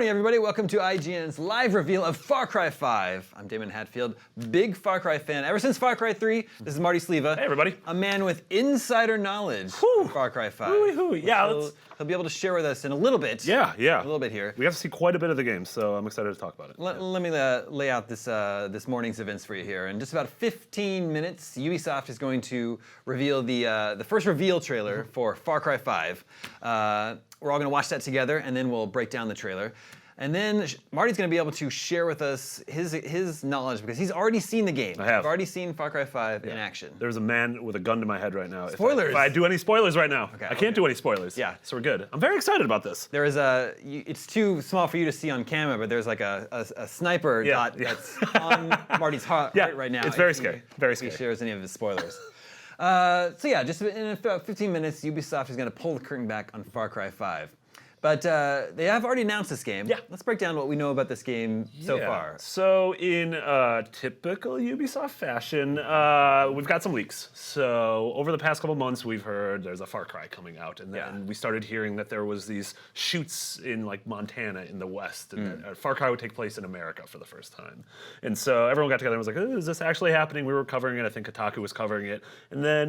Hey everybody, welcome to IGN's live reveal of Far Cry 5. I'm Damon Hatfield, big Far Cry fan. Ever since Far Cry 3, this is Marty Sleva. Hey everybody. A man with insider knowledge of Far Cry 5. Yeah, he'll be able to share with us in a little bit. Yeah. A little bit here. We have to see quite a bit of the game, so I'm excited to talk about it. Let me lay out this morning's events for you here. In just about 15 minutes, Ubisoft is going to reveal the first reveal trailer for Far Cry 5. We're all going to watch that together, and then we'll break down the trailer. And then Marty's going to be able to share with us his knowledge, because he's already seen the game. I have. I've already seen Far Cry 5 in action. There's a man with a gun to my head right now. Spoilers! If I do any spoilers right now. Okay, I can't do any spoilers. Yeah. So we're good. I'm very excited about this. There is it's too small for you to see on camera, but there's like a sniper dot that's on Marty's heart right now. It's very scary. Very scary. If he shares any of his spoilers. So yeah, just in about 15 minutes, Ubisoft is going to pull the curtain back on Far Cry 5. But they have already announced this game. Yeah. Let's break down what we know about this game so far. So in typical Ubisoft fashion, we've got some leaks. So over the past couple months, we've heard there's a Far Cry coming out, and then we started hearing that there was these shoots in like Montana in the West, and that Far Cry would take place in America for the first time. And so everyone got together and was like, oh, is this actually happening? We were covering it. I think Kotaku was covering it. And then,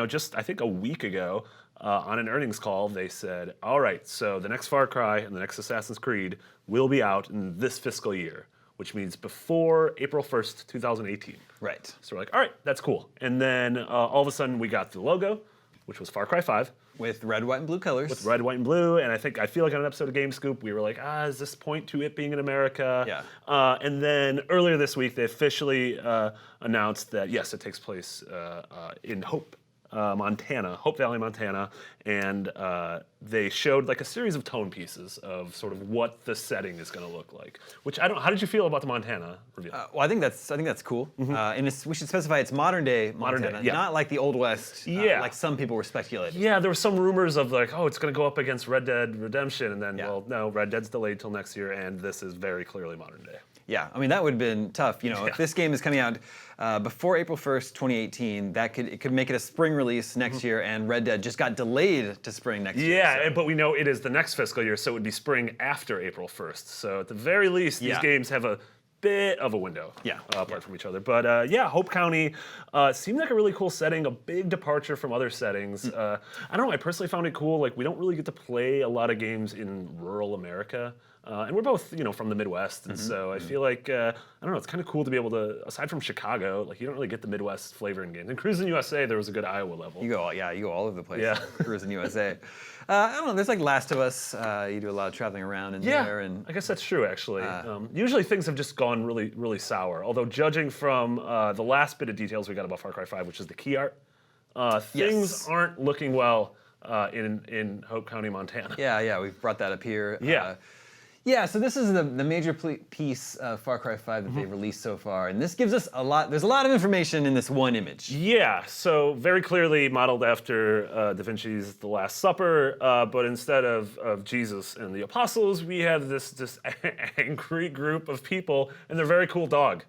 just I think a week ago, on an earnings call, they said, all right, so the next Far Cry and the next Assassin's Creed will be out in this fiscal year, which means before April 1st, 2018. Right. So we're like, all right, that's cool. And then all of a sudden we got the logo, which was Far Cry 5. With red, white, and blue colors. With red, white, and blue. And I feel like on an episode of Game Scoop, we were like, does this point to it being in America? Yeah. And then earlier this week, they officially announced that, yes, it takes place in Hope Valley, Montana, and they showed like a series of tone pieces of sort of what the setting is going to look like. How did you feel about the Montana reveal? Well, I think that's cool. And we should specify it's modern day Montana, not like the Old West, like some people were speculating. Yeah, there were some rumors of like, it's going to go up against Red Dead Redemption, and then, well, no, Red Dead's delayed till next year, and this is very clearly modern day. Yeah, I mean, that would have been tough. If this game is coming out before April 1st, 2018, it could make it a spring release next year, and Red Dead just got delayed to spring next year. Yeah, but we know it is the next fiscal year, so it would be spring after April 1st. So at the very least, these games have a bit of a window apart from each other. But Hope County seemed like a really cool setting, a big departure from other settings. I don't know, I personally found it cool. Like, we don't really get to play a lot of games in rural America. And we're both, from the Midwest, and so I feel like, I don't know, it's kind of cool to be able to, aside from Chicago, like, you don't really get the Midwest flavor in games. In Cruising USA, there was a good Iowa level. You go all over the place. Yeah. Cruising USA. I don't know, there's like Last of Us. You do a lot of traveling around in there. And I guess that's true, actually. Usually things have just gone really, really sour. Although judging from the last bit of details we got about Far Cry 5, which is the key art, things aren't looking well in Hope County, Montana. Yeah, we've brought that up here. Yeah. So this is the major piece of Far Cry 5 that they've released so far, and this gives us there's a lot of information in this one image. Yeah, so very clearly modeled after Da Vinci's The Last Supper, but instead of Jesus and the apostles, we have this angry group of people, and they're very cool dog.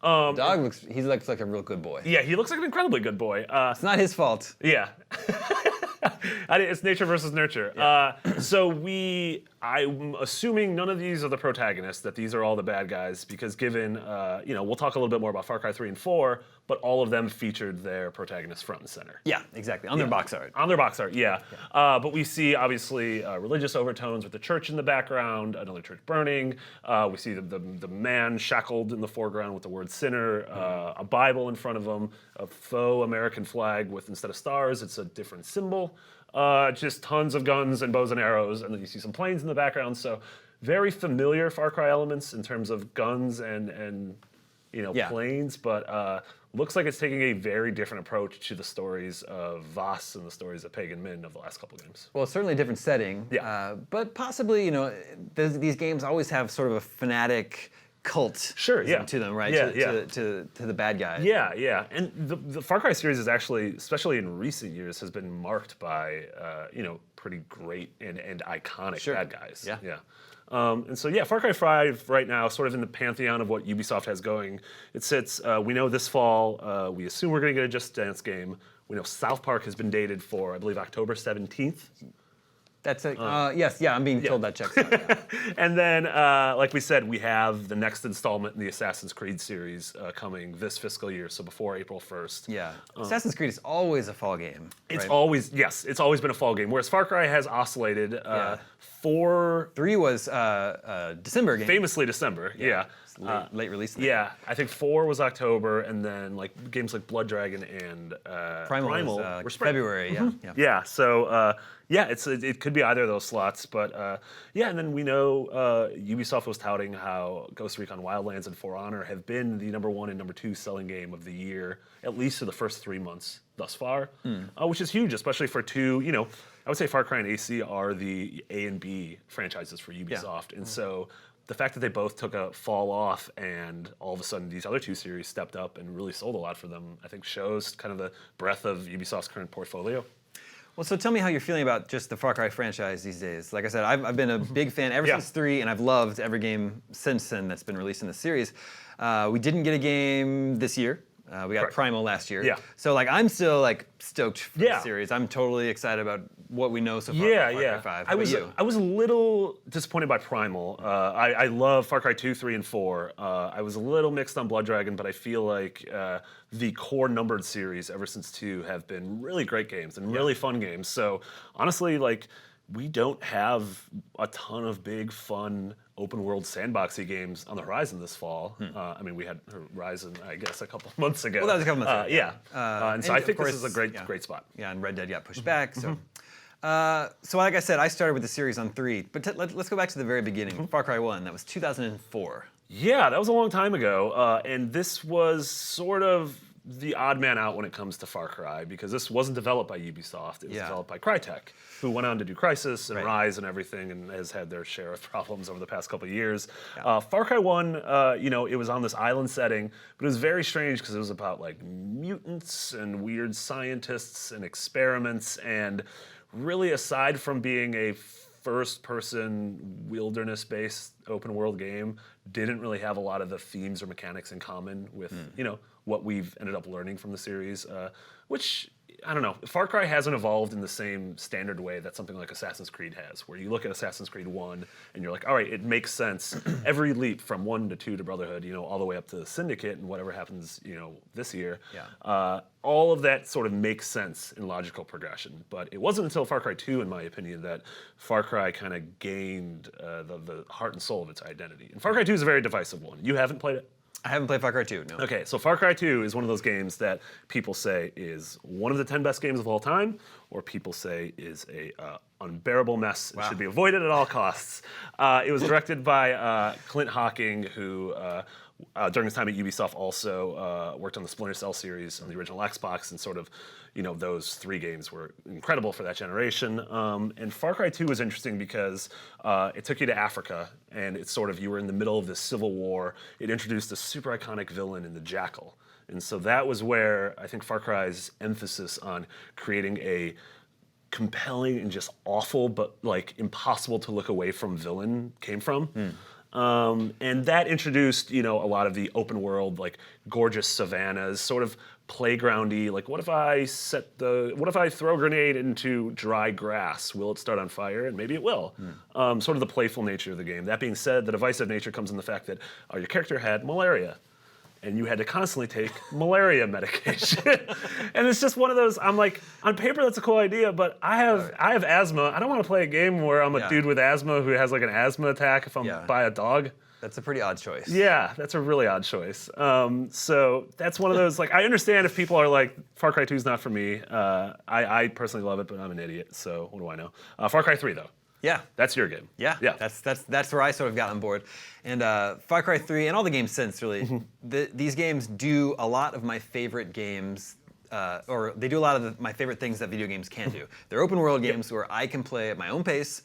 Dog looks like a real good boy. Yeah, he looks like an incredibly good boy. It's not his fault. Yeah. It's nature versus nurture. Yeah. I'm assuming none of these are the protagonists, that these are all the bad guys, because given, we'll talk a little bit more about Far Cry 3 and 4, but all of them featured their protagonists front and center. Yeah, exactly, on their box art. On their box art, yeah. But we see, obviously, religious overtones with the church in the background, another church burning. We see the man shackled in the foreground with the word sinner, a Bible in front of him, a faux American flag with, instead of stars, it's a different symbol. Just tons of guns and bows and arrows, and then you see some planes in the background. So very familiar Far Cry elements in terms of guns and planes, but looks like it's taking a very different approach to the stories of Voss and the stories of Pagan Min of the last couple games. Well, it's certainly a different setting, but possibly, these games always have sort of a fanatic cult to them, right? To the bad guys. Yeah. And the Far Cry series is actually, especially in recent years, has been marked by pretty great and iconic bad guys. Yeah. And so Far Cry 5 right now, sort of in the pantheon of what Ubisoft has going. It sits, we know this fall, we assume we're going to get a Just Dance game. We know South Park has been dated for, I believe, October 17th. That's yes, yeah, I'm being told that checks out. Yeah. And then, like we said, we have the next installment in the Assassin's Creed series coming this fiscal year, so before April 1st. Yeah. Assassin's Creed is always a fall game. It's right? always been a fall game, whereas Far Cry has oscillated. 3 was December game. Famously December, yeah. Late release. Yeah, I think 4 was October, and then like games like Blood Dragon and Primal were was spring. February. Yeah. Yeah, so it could be either of those slots, but yeah, and then we know Ubisoft was touting how Ghost Recon Wildlands and For Honor have been the #1 and #2 selling game of the year, at least for the first 3 months thus far, which is huge, especially for two, I would say Far Cry and AC are the A and B franchises for Ubisoft, and so the fact that they both took a fall off and all of a sudden these other 2 series stepped up and really sold a lot for them, I think shows kind of the breadth of Ubisoft's current portfolio. Well, so tell me how you're feeling about just the Far Cry franchise these days. Like I said, I've been a big fan ever since 3, and I've loved every game since then that's been released in the series. We didn't get a game this year. We got Correct. Primal last year. Yeah. So like I'm still like stoked for the series. I'm totally excited about what we know so far about Far Cry 5. How about you? I was a little disappointed by Primal. I love Far Cry 2, 3, and 4. I was a little mixed on Blood Dragon, but I feel like the core numbered series ever since 2 have been really great games and really fun games. So honestly, like we don't have a ton of big, fun, open world sandboxy games on the horizon this fall. I mean, we had Horizon, I guess, a couple of months ago. Well, that was a couple months ago. And so I think this is a great spot. Yeah, and Red Dead got pushed back. So, so like I said, I started with the series on 3. But let's go back to the very beginning. Far Cry 1. That was 2004. Yeah, that was a long time ago. And this was sort of the odd man out when it comes to Far Cry, because this wasn't developed by Ubisoft. It was developed by Crytek, who went on to do Crysis and Rise and everything, and has had their share of problems over the past couple of years. Far Cry 1, it was on this island setting, but it was very strange because it was about like mutants and weird scientists and experiments, and really aside from being a first-person wilderness-based open-world game, didn't really have a lot of the themes or mechanics in common with, what we've ended up learning from the series, which, I don't know, Far Cry hasn't evolved in the same standard way that something like Assassin's Creed has, where you look at Assassin's Creed 1 and you're like, all right, it makes sense. Every leap from 1 to 2 to Brotherhood, all the way up to Syndicate and whatever happens, this year, all of that sort of makes sense in logical progression. But it wasn't until Far Cry 2, in my opinion, that Far Cry kind of gained the heart and soul of its identity. And Far Cry 2 is a very divisive one. You haven't played it? I haven't played Far Cry 2, no. Okay, so Far Cry 2 is one of those games that people say is one of the 10 best games of all time, or people say is a unbearable mess and should be avoided at all costs. It was directed by Clint Hocking, who during his time at Ubisoft also worked on the Splinter Cell series on the original Xbox, and sort of, those 3 games were incredible for that generation. And Far Cry 2 was interesting because it took you to Africa, and it's sort of, you were in the middle of this civil war. It introduced a super iconic villain in the Jackal. And so that was where I think Far Cry's emphasis on creating a compelling and just awful, but like impossible to look away from villain came from. And that introduced, a lot of the open world, like gorgeous savannas, sort of playgroundy. Like, what if I throw a grenade into dry grass? Will it start on fire? And maybe it will. Sort of the playful nature of the game. That being said, the divisive nature comes in the fact that your character had malaria, and you had to constantly take malaria medication. And it's just one of those, I'm like, on paper that's a cool idea, but I have asthma. I don't want to play a game where I'm a dude with asthma who has like an asthma attack if I'm by a dog. That's a pretty odd choice. Yeah, that's a really odd choice. So that's one of those, like, I understand if people are like, Far Cry 2 is not for me. I personally love it, but I'm an idiot, so what do I know? Far Cry 3, though. Yeah. That's your game. Yeah. That's where I sort of got on board. And Far Cry 3 and all the games since, really, these games do a lot of my favorite games, or they do a lot of my favorite things that video games can do. They're open world games where I can play at my own pace.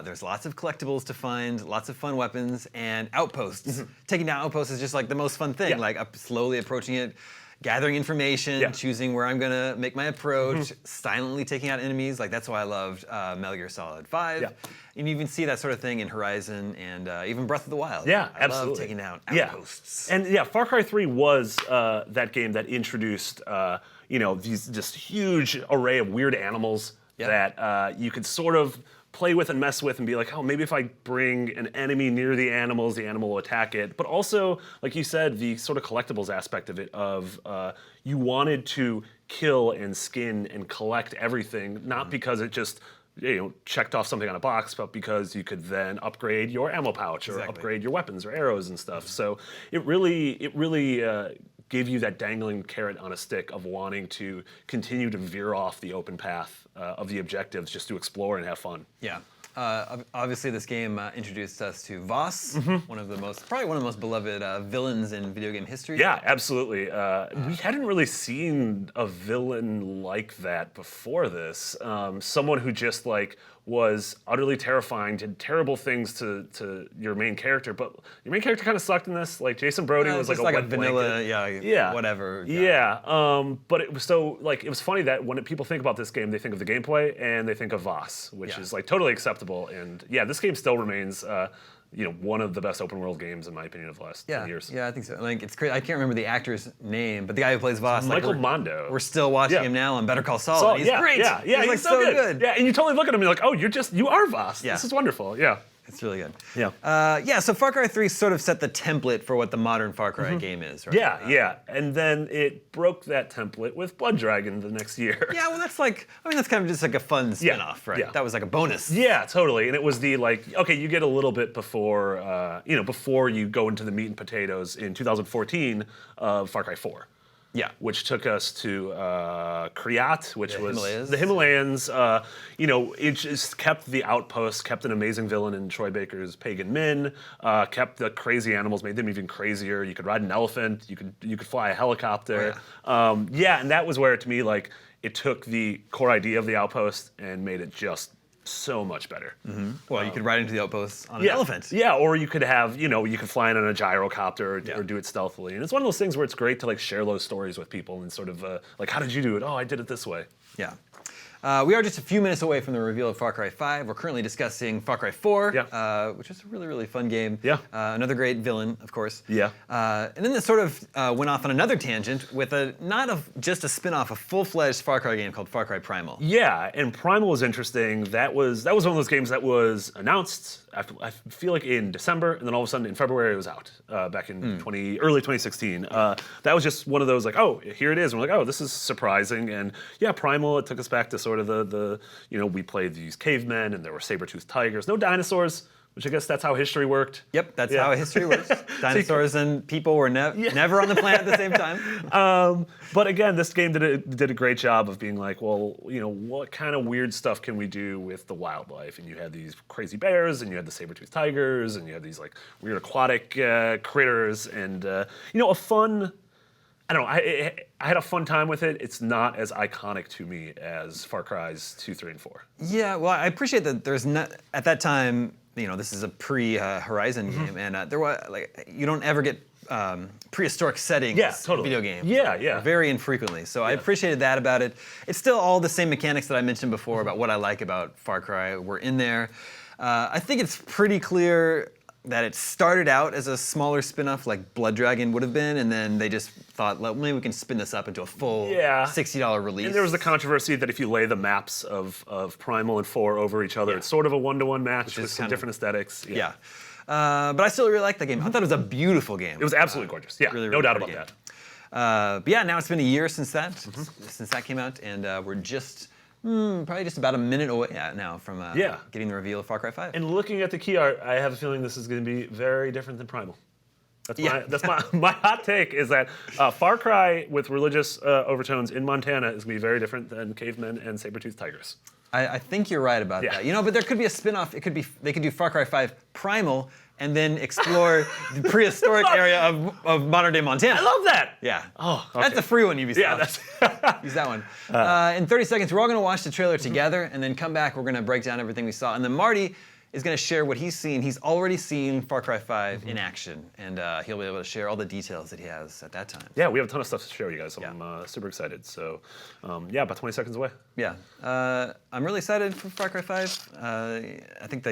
There's lots of collectibles to find, lots of fun weapons, and outposts. Taking down outposts is just like the most fun thing, like slowly approaching it, gathering information, choosing where I'm gonna make my approach, silently taking out enemies. Like, that's why I loved Metal Gear Solid 5. And you even see that sort of thing in Horizon and even Breath of the Wild. Yeah, I love taking down outposts. And Far Cry 3 was that game that introduced these just huge array of weird animals that you could sort of play with and mess with and be like, oh, maybe if I bring an enemy near the animals, the animal will attack it. But also, like you said, the sort of collectibles aspect of it, of you wanted to kill and skin and collect everything, not because it just checked off something on a box, but because you could then upgrade your ammo pouch or upgrade your weapons or arrows and stuff. So it really gave you that dangling carrot on a stick of wanting to continue to veer off the open path of the objectives just to explore and have fun. Yeah. Obviously, this game introduced us to Voss, probably one of the most beloved villains in video game history. Yeah, absolutely. We hadn't really seen a villain like that before this. Someone who just was utterly terrifying, did terrible things to your main character, but your main character kind of sucked in this. Like Jason Brody was like a vanilla, whatever. Yeah. But it was so it was funny that when people think about this game, they think of the gameplay and they think of Voss, which is totally acceptable. And yeah, this game still remains one of the best open world games in my opinion of the last 10 years. Yeah, I think so. It's crazy. I can't remember the actor's name, but the guy who plays Voss, Michael Mondo. We're still watching him now on Better Call Saul. And he's great. Yeah, he's so good. Yeah, and you totally look at him and you're like, oh, you are Voss. Yeah. This is wonderful. Yeah. It's really good. Yeah. So Far Cry 3 sort of set the template for what the modern Far Cry game is, right? Yeah. And then it broke that template with Blood Dragon the next year. Yeah, well, that's kind of just a fun spin-off, right? Yeah. That was a bonus. Yeah, totally. And it was the okay, you get a little bit before, before you go into the meat and potatoes in 2014 of Far Cry 4. Yeah. Which took us to Kriat, which was Himalayas. The Himalayans. It just kept the outposts, kept an amazing villain in Troy Baker's Pagan Min, kept the crazy animals, made them even crazier. You could ride an elephant, you could fly a helicopter. And that was where, to me, it took the core idea of the outpost and made it just so much better. Well, you could ride into the outposts on an elephant. Yeah, or you could have, you could fly in on a gyrocopter or do it stealthily. And it's one of those things where it's great to share those stories with people and sort of how did you do it? Oh, I did it this way. Yeah. We are just a few minutes away from the reveal of Far Cry 5. We're currently discussing Far Cry 4, which is a really, really fun game. Yeah. Another great villain, of course. Yeah. And then this sort of went off on another tangent with just a spin-off, a full-fledged Far Cry game called Far Cry Primal. Yeah, and Primal was interesting. That was one of those games that was announced, I feel like in December, and then all of a sudden in February it was out, back in early 2016. That was just one of those oh, here it is. And we're like, oh, this is surprising. And yeah, Primal, it took us back to sort of the we played these cavemen and there were saber-toothed tigers, no dinosaurs, which I guess that's how history worked. Yep, that's how history works. Dinosaurs and people were never on the planet at the same time. But again, this game did a great job of being well, what kind of weird stuff can we do with the wildlife? And you had these crazy bears, and you had the saber-toothed tigers, and you had these weird aquatic critters, and a fun. I don't know. I had a fun time with it. It's not as iconic to me as Far Cry's 2, 3, and 4. Yeah, well, I appreciate that there's not at that time. This is a pre-Horizon game, and there was you don't ever get prehistoric settings in video games. Yeah. Very infrequently. So I appreciated that about it. It's still all the same mechanics that I mentioned before about what I like about Far Cry were in there. I think it's pretty clear that it started out as a smaller spin-off like Blood Dragon would have been, and then they just thought, maybe we can spin this up into a full $60 release. And there was the controversy that if you lay the maps of Primal and 4 over each other, it's sort of a one-to-one match with some different aesthetics. Yeah. But I still really liked that game. I thought it was a beautiful game. It was absolutely gorgeous. Yeah, really, no really doubt about that. But yeah, now it's been a year since that came out, and we're just probably just about a minute away now from getting the reveal of Far Cry 5. And looking at the key art, I have a feeling this is going to be very different than Primal. That's my hot take is that Far Cry with religious overtones in Montana is going to be very different than cavemen and saber-toothed tigers. I think you're right about that. But there could be a spin-off. They could do Far Cry 5 Primal and then explore the prehistoric area of modern-day Montana. I love that. Yeah. Oh, okay. That's a free one, Ubisoft. Yeah, that's use that one. In 30 seconds, we're all going to watch the trailer together and then come back. We're going to break down everything we saw. And then Marty, is going to share what he's seen. He's already seen Far Cry 5 in action, and he'll be able to share all the details that he has at that time. Yeah, we have a ton of stuff to show you guys. I'm super excited. So, yeah, about 20 seconds away. Yeah, I'm really excited for Far Cry 5. I think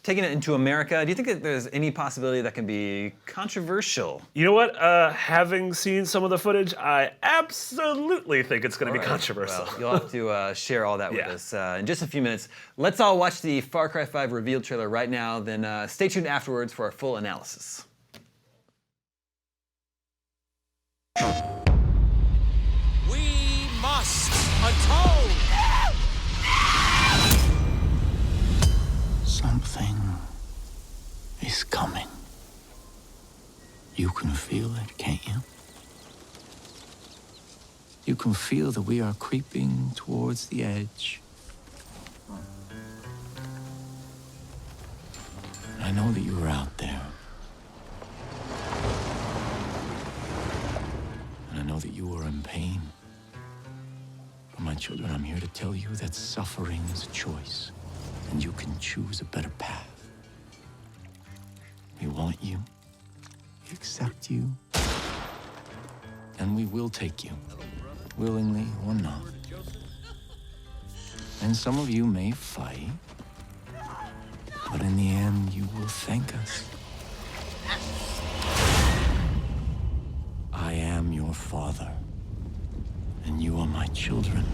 taking it into America, do you think that there's any possibility that can be controversial? You know what? Having seen some of the footage, I absolutely think it's going to be controversial. Well, you'll have to share all that with us in just a few minutes. Let's all watch the Far Cry 5 reveal trailer right now, then stay tuned afterwards for our full analysis. We must atone! Something is coming. You can feel it, can't you? You can feel that we are creeping towards the edge. I know that you are out there. And I know that you are in pain. For my children, I'm here to tell you that suffering is a choice, and you can choose a better path. We want you, we accept you, and we will take you, willingly or not. And some of you may fight, but in the end, you will thank us. I am your father, and you are my children.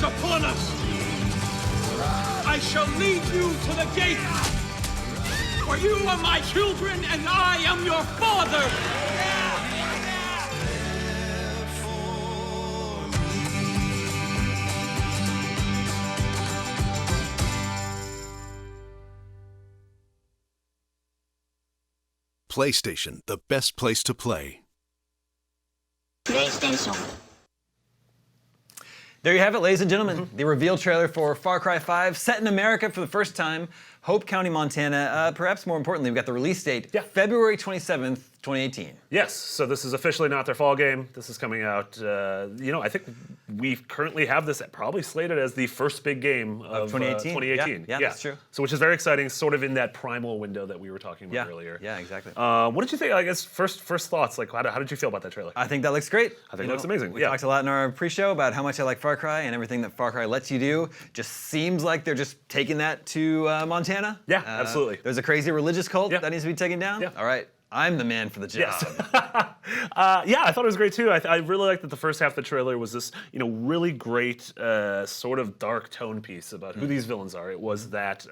Upon us! I shall lead you to the gate! For you are my children, and I am your father! PlayStation, the best place to play. PlayStation. There you have it, ladies and gentlemen. The reveal trailer for Far Cry 5, set in America for the first time, Hope County, Montana. Perhaps more importantly, we've got the release date, February 27th, 2018. Yes, so this is officially not their fall game. This is coming out, I think we currently have this probably slated as the first big game of 2018. Yeah, that's true. So which is very exciting, sort of in that primal window that we were talking about earlier. Yeah, exactly. What did you think, I guess, first thoughts, like how did you feel about that trailer? I think that looks great. I think it looks amazing. We talked a lot in our pre-show about how much I like Far Cry and everything that Far Cry lets you do. Just seems like they're just taking that to Montana. Yeah, absolutely. There's a crazy religious cult that needs to be taken down. Yeah. All right. I'm the man for the job. Yeah, I thought it was great too. I really liked that the first half of the trailer was this, really great sort of dark tone piece about who these villains are. It was that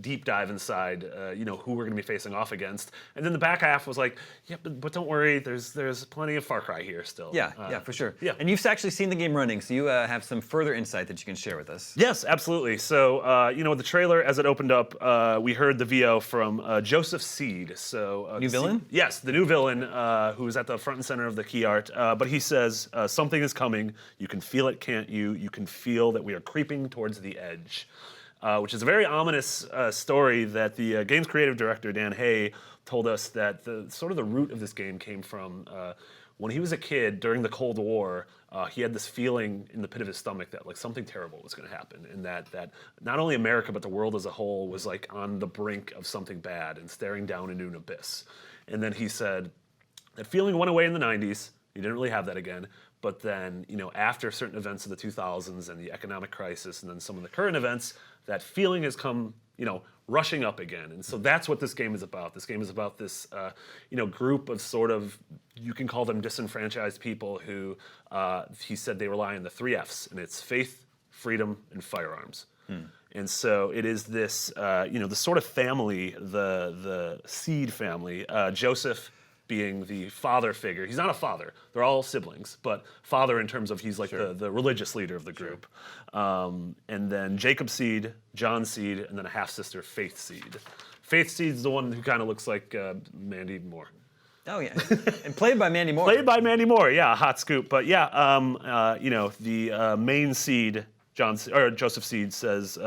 deep dive inside, who we're going to be facing off against. And then the back half was like, yeah, but don't worry, there's plenty of Far Cry here still. Yeah, for sure. Yeah. And you've actually seen the game running, so you have some further insight that you can share with us. Yes, absolutely. So, the trailer, as it opened up, we heard the VO from Joseph Seed. So, new villain? Yes, the new villain who is at the front and center of the key art. But he says, something is coming. You can feel it, can't you? You can feel that we are creeping towards the edge. Which is a very ominous story that the game's creative director, Dan Hay, told us that the root of this game came from when he was a kid during the Cold War. He had this feeling in the pit of his stomach that like something terrible was going to happen, and that not only America but the world as a whole was like on the brink of something bad and staring down into an abyss. And then he said that feeling went away in the 90s. He didn't really have that again. But then, after certain events of the 2000s and the economic crisis and then some of the current events, that feeling has come, rushing up again. And so that's what this game is about. This game is about this, group of sort of, you can call them disenfranchised people who, he said they rely on the 3 Fs, and it's faith, freedom, and firearms. And so it is this, the sort of family, the Seed family, Joseph, being the father figure. He's not a father. They're all siblings, but father in terms of he's like the religious leader of the group. And then Jacob Seed, John Seed, and then a half-sister, Faith Seed. Faith Seed's the one who kind of looks like Mandy Moore. Oh yeah, and played by Mandy Moore. Played by Mandy Moore, yeah, hot scoop. But yeah, you know, the main Seed, Joseph Seed, says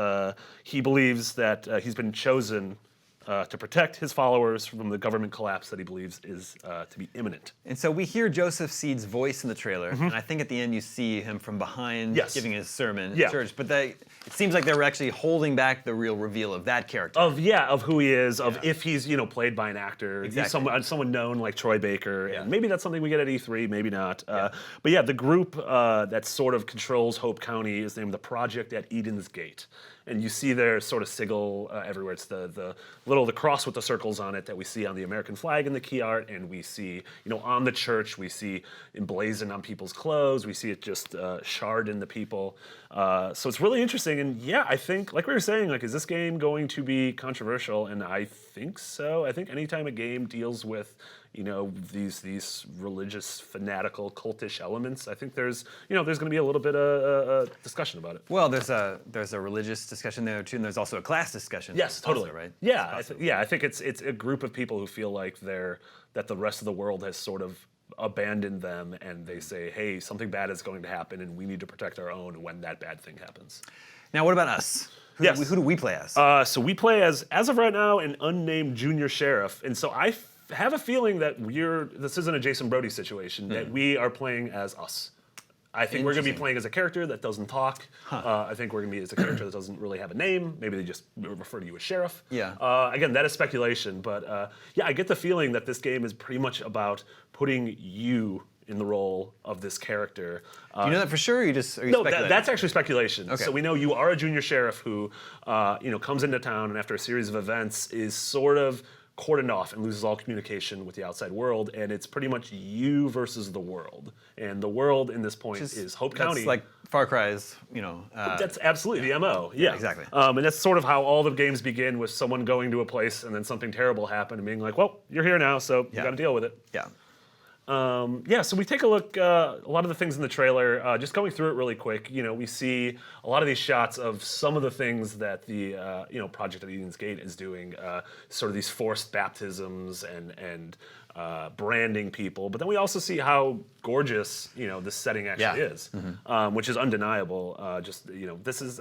he believes that he's been chosen to protect his followers from the government collapse that he believes is to be imminent. And so we hear Joseph Seed's voice in the trailer, and I think at the end you see him from behind giving his sermon at church. But it seems like they were actually holding back the real reveal of that character. Of who he is, of if he's played by an actor, someone known like Troy Baker, and maybe that's something we get at E3, maybe not. But yeah, the group that sort of controls Hope County is named the Project at Eden's Gate. And you see their sort of sigil everywhere. It's the cross with the circles on it that we see on the American flag in the key art, and we see, on the church, we see emblazoned on people's clothes. We see it just shard in the people. So it's really interesting. And yeah, I think, like we were saying, is this game going to be controversial? And I think so. I think anytime a game deals with these religious, fanatical, cultish elements, I think there's going to be a little bit of discussion about it. Well, there's a religious discussion there too, and there's also a class discussion. Yes, totally. Also, right? Yeah, I think it's a group of people who feel like that the rest of the world has sort of abandoned them, and they say, hey, something bad is going to happen, and we need to protect our own when that bad thing happens. Now, what about us? Who do we play as? So we play as of right now, an unnamed junior sheriff, and so I have a feeling that this isn't a Jason Brody situation, that we are playing as us. I think we're going to be playing as a character that doesn't talk. I think we're going to be as a character that doesn't really have a name. Maybe they just refer to you as sheriff. Yeah. Again, that is speculation, but yeah, I get the feeling that this game is pretty much about putting you in the role of this character. Do you know that for sure, or are you No, speculating? that's actually speculation. Okay. So we know you are a junior sheriff who comes into town, and after a series of events is sort of cordoned off and loses all communication with the outside world, and it's pretty much you versus the world. And the world in this point is Hope County. That's like Far Cry's, That's absolutely the MO. Yeah, exactly. And that's sort of how all the games begin, with someone going to a place and then something terrible happened and being like, well, you're here now, so you got to deal with it. Yeah. So we take a look, a lot of the things in the trailer, just going through it really quick. We see a lot of these shots of some of the things that the Project at Eden's Gate is doing, sort of these forced baptisms and branding people. But then we also see how gorgeous this setting actually is, which is undeniable. This is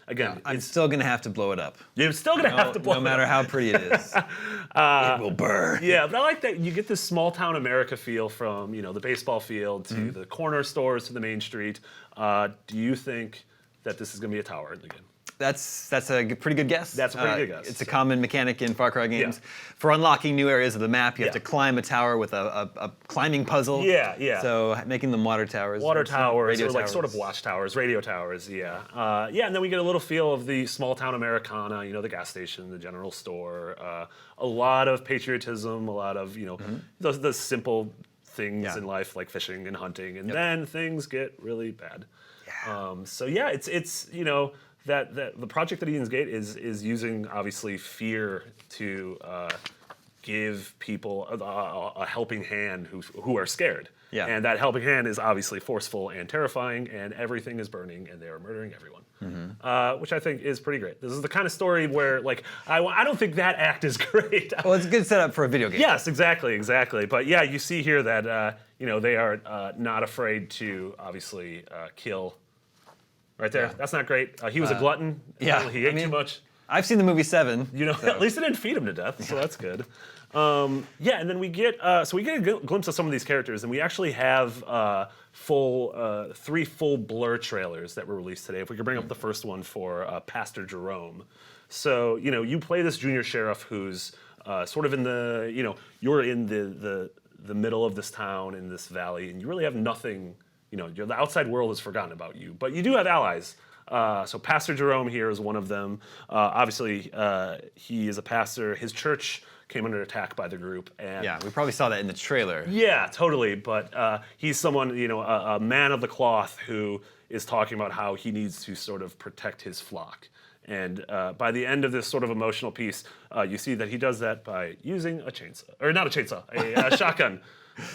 again. I'm still gonna have to blow it up. You're still gonna have to blow it up. No matter how pretty it is, it will burn. Yeah, but I like that you get this small town America feel from the baseball field to the corner stores to the main street. Do you think that this is gonna be a tower in the game? That's a pretty good guess. That's a pretty good guess. It's a common mechanic in Far Cry games. For unlocking new areas of the map, you have to climb a tower with a climbing puzzle. Yeah. So making them water towers. Water towers, or like towers. sort of watch towers, radio towers, yeah. And then we get a little feel of the small town Americana, the gas station, the general store, a lot of patriotism, a lot of, the simple things in life like fishing and hunting, and then things get really bad. Yeah. It's that the Project at Eden's Gate is using obviously fear to give people a helping hand who are scared. Yeah. And that helping hand is obviously forceful and terrifying, and everything is burning, and they are murdering everyone. Which I think is pretty great. This is the kind of story where, I don't think that act is great. Well, it's a good setup for a video game. Yes, exactly. But yeah, you see here that they are not afraid to obviously kill. Right there. Yeah. That's not great. He was a glutton. Yeah. He ate too much. I've seen the movie 7. At least it didn't feed him to death, so that's good. And then we get a glimpse of some of these characters, and we actually have 3 full blur trailers that were released today. If we could bring up the first one for Pastor Jerome. So, you play this junior sheriff who's sort of in you're in the middle of this town, in this valley, and you really have nothing. The outside world has forgotten about you, but you do have allies. So Pastor Jerome here is one of them. Obviously, he is a pastor. His church came under attack by the group. And yeah, we probably saw that in the trailer. Yeah, totally. But he's someone, a man of the cloth who is talking about how he needs to sort of protect his flock. And by the end of this sort of emotional piece, you see that he does that by using a chainsaw, or not a chainsaw, a shotgun.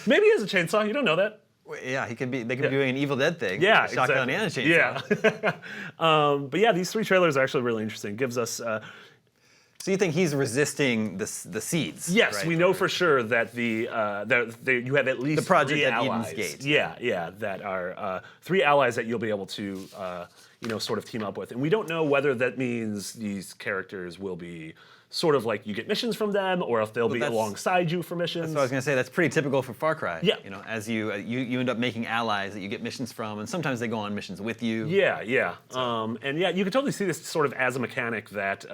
Maybe he has a chainsaw. You don't know that. Yeah, they could be doing an Evil Dead thing. Yeah, a shotgun exactly. and a chainsaw. Yeah. But yeah, these 3 trailers are actually really interesting. Gives us. So you think he's resisting the seeds? Yes, right? we know for sure that you have at least The project 3 at allies. Eden's Gate. Yeah, that are 3 allies that you'll be able to sort of team up with, and we don't know whether that means these characters will be sort of like you get missions from them, or if they'll be alongside you for missions. So I was going to say that's pretty typical for Far Cry. Yeah. As you end up making allies that you get missions from, and sometimes they go on missions with you. Yeah. And yeah, you can totally see this sort of as a mechanic that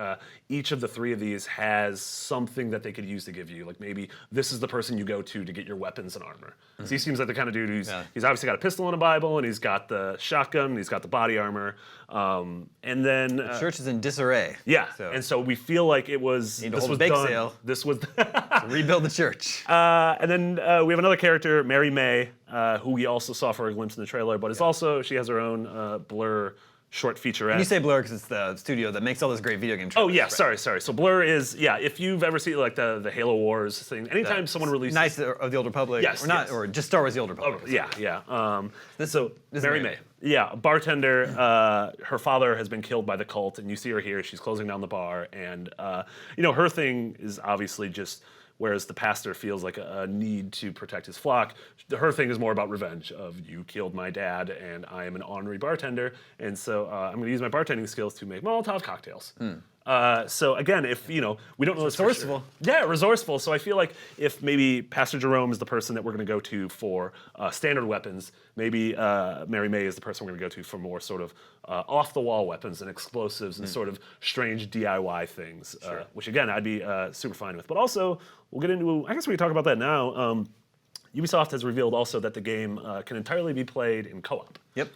each of the 3 of these has something that they could use to give you. Like maybe this is the person you go to get your weapons and armor. So he seems like the kind of dude who's he's obviously got a pistol and a Bible, and he's got the shotgun, and he's got the body armor. And then The church is in disarray. yeah, So and so we feel like it was Need to this hold was a bake done. sale. This was rebuild the church. and then we have another character, Mary May, who we also saw for a glimpse in the trailer, but it's also she has her own Blur short featurette. You say Blur because it's the studio that makes all those great video game Oh trailers. yeah, right? sorry. So Blur is if you've ever seen like the Halo Wars thing, anytime someone releases Knights of the Old Republic. Yes, Or not, yes. or just Star Wars: The Old Republic. Yeah. This So is Mary Mary. May. Yeah, a bartender. Her father has been killed by the cult, and you see her here. She's closing down the bar, and her thing is obviously just. Whereas the pastor feels like a need to protect his flock, her thing is more about revenge. Of you killed my dad, and I am an ornery bartender, and so I'm going to use my bartending skills to make Molotov cocktails. So again, if we don't know this for Resourceful. sure. Yeah, resourceful. So I feel like if maybe Pastor Jerome is the person that we're going to go to for standard weapons, maybe Mary May is the person we're going to go to for more sort of off-the-wall weapons and explosives and sort of strange DIY things, which again I'd be super fine with. But also we'll get into. I guess we can talk about that now. Ubisoft has revealed also that the game can entirely be played in co-op. Yep.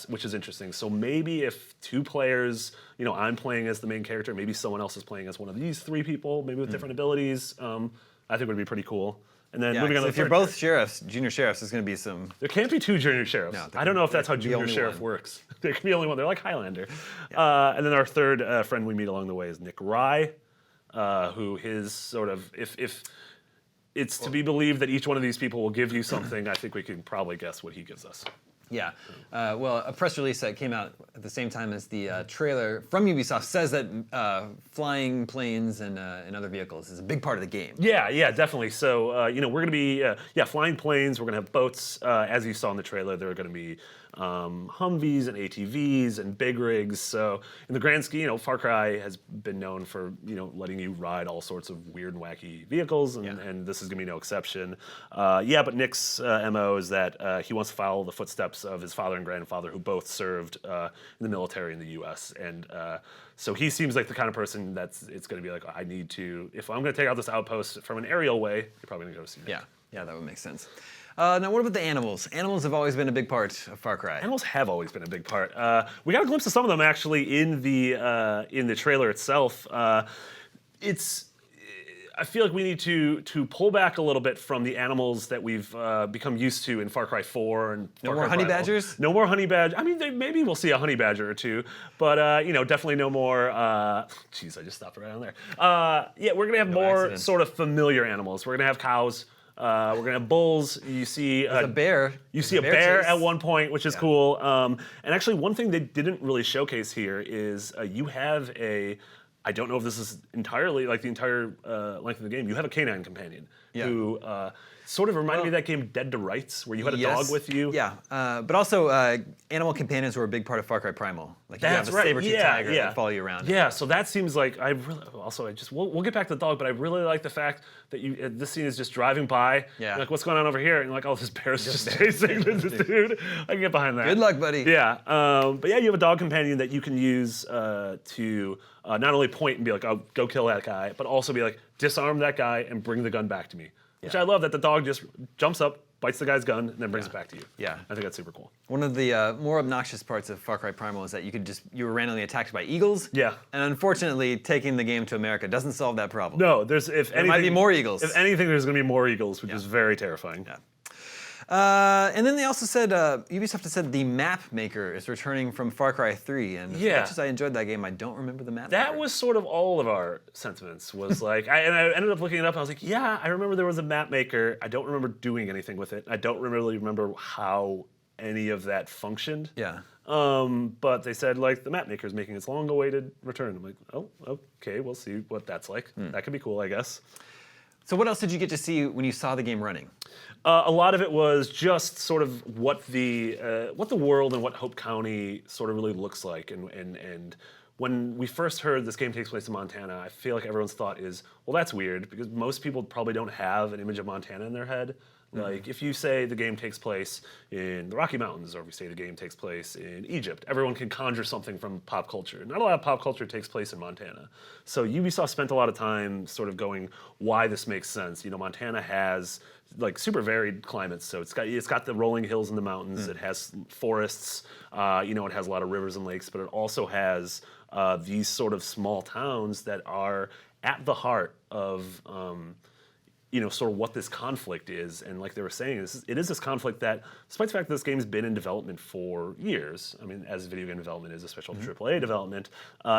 Which is interesting. So maybe if 2 players, I'm playing as the main character, maybe someone else is playing as one of these 3 people, maybe with different abilities. I think would be pretty cool. And then moving on to if the you're third both sheriffs, junior sheriffs, there's going to be some. there can't be 2 junior sheriffs. No, I don't know if that's how there can be junior only sheriff one. works. There can be only one. They're like Highlander. And then our third friend we meet along the way is Nick Rye, who his sort of if it's to be believed that each one of these people will give you something, I think we can probably guess what he gives us. Yeah. Well, a press release that came out at the same time as the trailer from Ubisoft says that flying planes and other vehicles is a big part of the game. Yeah, definitely. So, we're going to be, flying planes. We're going to have boats. As you saw in the trailer, there are going to be Humvees and ATVs and big rigs. So, in the grand scheme, Far Cry has been known for, letting you ride all sorts of weird and wacky vehicles, and this is going to be no exception. But Nick's MO is that he wants to follow the footsteps of his father and grandfather, who both served in the military in the U.S. And so he seems like the kind of person it's going to be like, I need to, if I'm going to take out this outpost from an aerial way, you're probably going to go see Nick. Yeah, that would make sense. Now, what about the animals? Animals have always been a big part of Far Cry. Animals have always been a big part. We got a glimpse of some of them actually in the trailer itself. I feel like we need to pull back a little bit from the animals that we've become used to in Far Cry 4 and No Far more Cry honey Primal. badgers? No more honey badger. I mean, maybe we'll see a honey badger or 2, but definitely no more. Jeez, I just stopped right on there. We're gonna have more accident. sort of familiar animals. We're gonna have cows. We're gonna have bulls. You see There's a bear. You see a There's bear chase. at one point, which is cool. And actually, one thing they didn't really showcase here is you have I don't know if this is entirely like the entire length of the game. You have a canine companion who sort of reminded me of that game Dead to Rights, where you had a dog with you. Yeah, but also animal companions were a big part of Far Cry Primal. Like That's you have a right. saber-tooth tiger that follow you around. Yeah, so that seems like we'll get back to the dog, but I really like the fact that this scene is just driving by. Yeah. You're like, what's going on over here? And you're like, oh, this bear's just chasing this dude. I can get behind that. Good luck, buddy. Yeah, but you have a dog companion that you can use to not only point and be like, oh, go kill that guy, but also be like, disarm that guy and bring the gun back to me. Which I love that the dog just jumps up, bites the guy's gun, and then brings it back to you. Yeah. I think that's super cool. One of the more obnoxious parts of Far Cry Primal is that you were randomly attacked by eagles. Yeah. And unfortunately, taking the game to America doesn't solve that problem. No, there might be more eagles. If anything, there's going to be more eagles, which is very terrifying. Yeah. And then they also said, Ubisoft has said the map maker is returning from Far Cry 3. And as much as I enjoyed that game, I don't remember the map That maker. was sort of all of our sentiments. Was like, I ended up looking it up. And I was like, yeah, I remember there was a map maker. I don't remember doing anything with it. I don't really remember how any of that functioned. Yeah. But they said like the map maker is making its long-awaited return. I'm like, oh, okay, we'll see what that's like. That could be cool, I guess. So what else did you get to see when you saw the game running? A lot of it was just sort of what the world and what Hope County sort of really looks like, and when we first heard this game takes place in Montana, I feel like everyone's thought is, well, that's weird because most people probably don't have an image of Montana in their head. Like if you say the game takes place in the Rocky Mountains, or if you say the game takes place in Egypt, everyone can conjure something from pop culture. Not a lot of pop culture takes place in Montana. So Ubisoft spent a lot of time sort of going why this makes sense. You know, Montana has like super varied climates. So it's got the rolling hills and the mountains. It has forests. You know, it has a lot of rivers and lakes, but it also has these sort of small towns that are at the heart of you know, sort of what this conflict is. And like they were saying, it is this conflict that, despite the fact that this game's been in development for years, I mean, as video game development is, especially AAA development,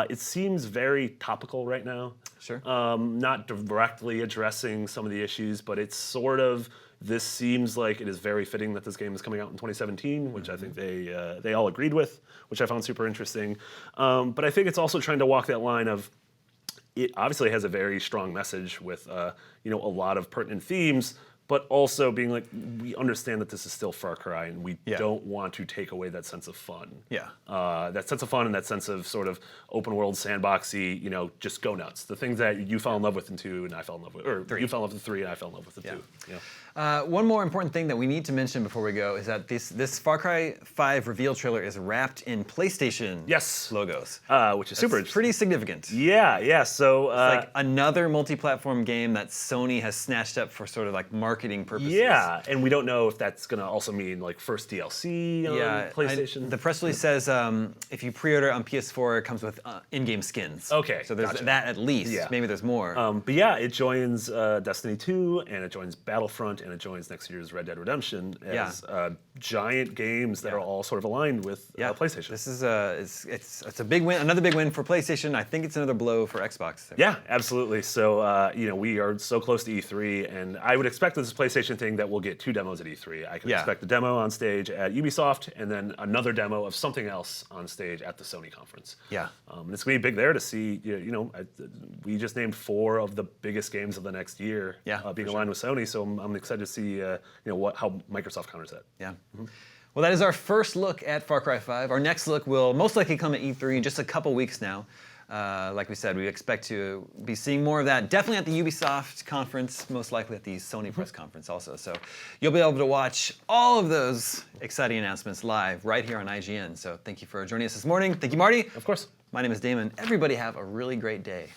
it seems very topical right now. Sure. Not directly addressing some of the issues, but it's sort of, this seems like it is very fitting that this game is coming out in 2017, which I think they all agreed with, which I found super interesting. But I think it's also trying to walk that line of, it obviously has a very strong message with you know, a lot of pertinent themes, but also being like, we understand that this is still Far Cry, and we don't want to take away that sense of fun. Yeah. That sense of fun and that sense of sort of open world, sandboxy, you know, just go nuts. The things that you fell in love with in 2 and I fell in love with, or 3. You fell in love with 3 and I fell in love with the 2. Yeah. One more important thing that we need to mention before we go is that this Far Cry 5 reveal trailer is wrapped in PlayStation logos. Which is super interesting. Pretty significant. Yeah. So it's like another multi-platform game that Sony has snatched up for sort of like marketing purposes. Yeah, and we don't know if that's gonna also mean like first DLC on PlayStation. The press release says if you pre-order on PS4, it comes with in-game skins. Okay, so there's that at least. Yeah. Maybe there's more. But yeah, it joins Destiny 2, and it joins Battlefront, and it joins next year's Red Dead Redemption as giant games that are all sort of aligned with PlayStation. This is it's a big win, another big win for PlayStation. I think it's another blow for Xbox. Yeah, absolutely. So you know, we are so close to E3, and I would expect this PlayStation thing that we'll get 2 demos at E3. I can expect the demo on stage at Ubisoft, and then another demo of something else on stage at the Sony conference. Yeah, and it's gonna be big there to see. You know, we just named 4 of the biggest games of the next year being aligned with Sony. So I'm excited to see you know how Microsoft counters that. Yeah. Well, that is our first look at Far Cry 5. Our next look will most likely come at E3 in just a couple weeks now. Like we said, we expect to be seeing more of that, definitely at the Ubisoft conference, most likely at the Sony press conference also. So you'll be able to watch all of those exciting announcements live right here on IGN. So thank you for joining us this morning. Thank you, Marty. Of course. My name is Damon. Everybody have a really great day.